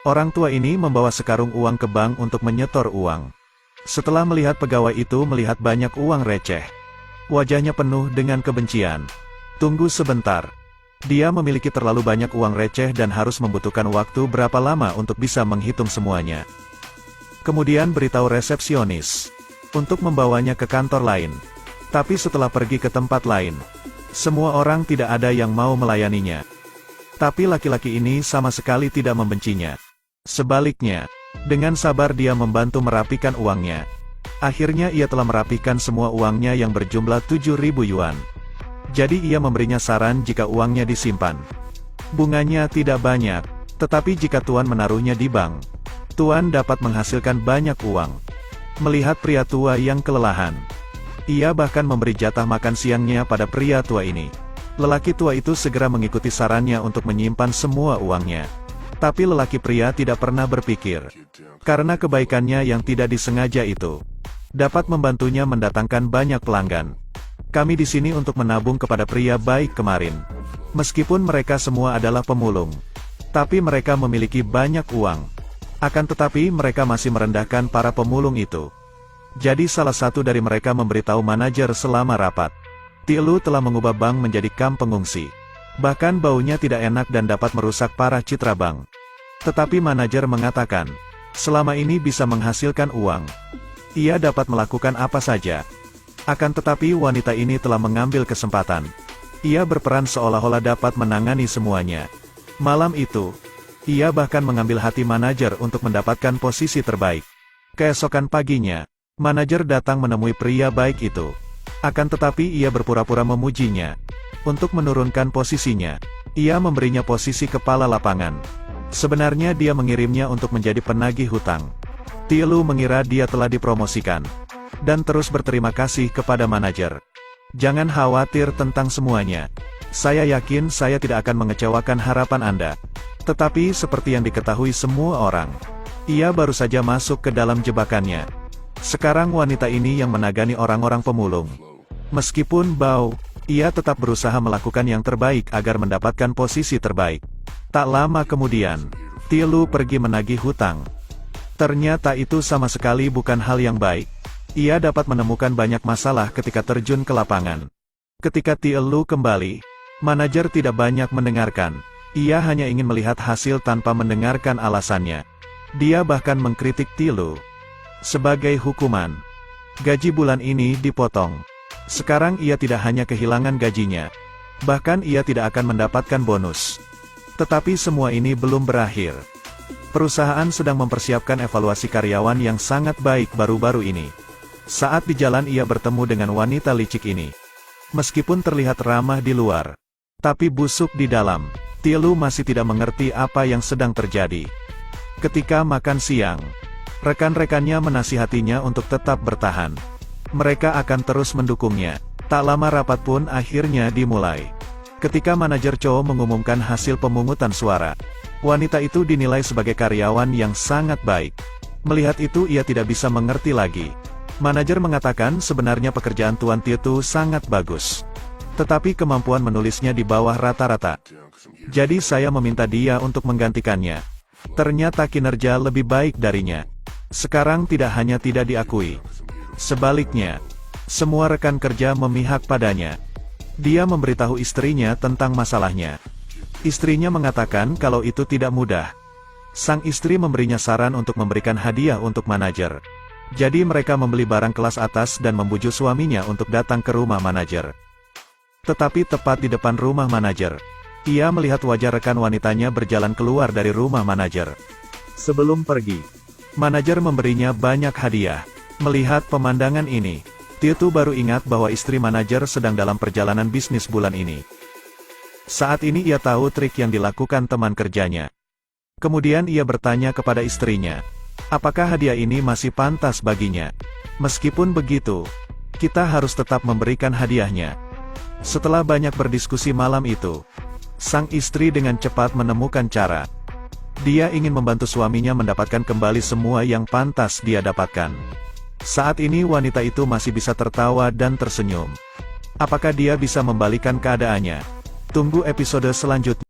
Orang tua ini membawa sekarung uang ke bank untuk menyetor uang. Setelah melihat pegawai itu melihat banyak uang receh, wajahnya penuh dengan kebencian. Tunggu sebentar. Dia memiliki terlalu banyak uang receh dan harus membutuhkan waktu berapa lama untuk bisa menghitung semuanya. Kemudian beritahu resepsionis untuk membawanya ke kantor lain. Tapi setelah pergi ke tempat lain, semua orang tidak ada yang mau melayaninya. Tapi laki-laki ini sama sekali tidak membencinya. Sebaliknya, dengan sabar dia membantu merapikan uangnya. Akhirnya ia telah merapikan semua uangnya yang berjumlah 7.000 yuan. Jadi ia memberinya saran jika uangnya disimpan. Bunganya tidak banyak, tetapi jika Tuan menaruhnya di bank, Tuan dapat menghasilkan banyak uang. Melihat pria tua yang kelelahan, ia bahkan memberi jatah makan siangnya pada pria tua ini. Lelaki tua itu segera mengikuti sarannya untuk menyimpan semua uangnya. Tapi lelaki pria tidak pernah berpikir, karena kebaikannya yang tidak disengaja itu dapat membantunya mendatangkan banyak pelanggan. Kami di sini untuk menabung kepada pria baik kemarin. Meskipun mereka semua adalah pemulung, tapi mereka memiliki banyak uang. Akan tetapi mereka masih merendahkan para pemulung itu. Jadi salah satu dari mereka memberitahu manajer selama rapat, Tielu telah mengubah bank menjadi kamp pengungsi. Bahkan baunya tidak enak dan dapat merusak parah citra bank. Tetapi manajer mengatakan, selama ini bisa menghasilkan uang. Ia dapat melakukan apa saja. Akan tetapi wanita ini telah mengambil kesempatan. Ia berperan seolah-olah dapat menangani semuanya. Malam itu, ia bahkan mengambil hati manajer untuk mendapatkan posisi terbaik. Keesokan paginya, manajer datang menemui pria baik itu. Akan tetapi ia berpura-pura memujinya. Untuk menurunkan posisinya, ia memberinya posisi kepala lapangan. Sebenarnya dia mengirimnya untuk menjadi penagih hutang. Tielu mengira dia telah dipromosikan, dan terus berterima kasih kepada manajer. Jangan khawatir tentang semuanya. Saya yakin saya tidak akan mengecewakan harapan Anda. Tetapi seperti yang diketahui semua orang, ia baru saja masuk ke dalam jebakannya. Sekarang wanita ini yang menagani orang-orang pemulung. Meskipun bau, ia tetap berusaha melakukan yang terbaik agar mendapatkan posisi terbaik. Tak lama kemudian, Tielu pergi menagih hutang. Ternyata itu sama sekali bukan hal yang baik. Ia dapat menemukan banyak masalah ketika terjun ke lapangan. Ketika Tielu kembali, manajer tidak banyak mendengarkan. Ia hanya ingin melihat hasil tanpa mendengarkan alasannya. Dia bahkan mengkritik Tielu. Sebagai hukuman, gaji bulan ini dipotong. Sekarang ia tidak hanya kehilangan gajinya, bahkan ia tidak akan mendapatkan bonus. Tetapi semua ini belum berakhir. Perusahaan sedang mempersiapkan evaluasi karyawan yang sangat baik baru-baru ini. Saat di jalan ia bertemu dengan wanita licik ini. Meskipun terlihat ramah di luar, tapi busuk di dalam, Tielu masih tidak mengerti apa yang sedang terjadi. Ketika makan siang, rekan-rekannya menasihatinya untuk tetap bertahan. Mereka akan terus mendukungnya. Tak lama rapat pun akhirnya dimulai. Ketika manajer Chow mengumumkan hasil pemungutan suara, wanita itu dinilai sebagai karyawan yang sangat baik. Melihat itu ia tidak bisa mengerti lagi. Manajer mengatakan sebenarnya pekerjaan Tuan Tieu sangat bagus. Tetapi kemampuan menulisnya di bawah rata-rata. Jadi saya meminta dia untuk menggantikannya. Ternyata kinerja lebih baik darinya. Sekarang tidak hanya tidak diakui. Sebaliknya, semua rekan kerja memihak padanya. Dia memberitahu istrinya tentang masalahnya. Istrinya mengatakan kalau itu tidak mudah. Sang istri memberinya saran untuk memberikan hadiah untuk manajer. Jadi mereka membeli barang kelas atas dan membujuk suaminya untuk datang ke rumah manajer. Tetapi tepat di depan rumah manajer, ia melihat wajah rekan wanitanya berjalan keluar dari rumah manajer. Sebelum pergi, manajer memberinya banyak hadiah. Melihat pemandangan ini, Tieu baru ingat bahwa istri manajer sedang dalam perjalanan bisnis bulan ini. Saat ini ia tahu trik yang dilakukan teman kerjanya. Kemudian ia bertanya kepada istrinya, apakah hadiah ini masih pantas baginya? Meskipun begitu, kita harus tetap memberikan hadiahnya. Setelah banyak berdiskusi malam itu, sang istri dengan cepat menemukan cara. Dia ingin membantu suaminya mendapatkan kembali semua yang pantas dia dapatkan. Saat ini wanita itu masih bisa tertawa dan tersenyum. Apakah dia bisa membalikan keadaannya? Tunggu episode selanjutnya.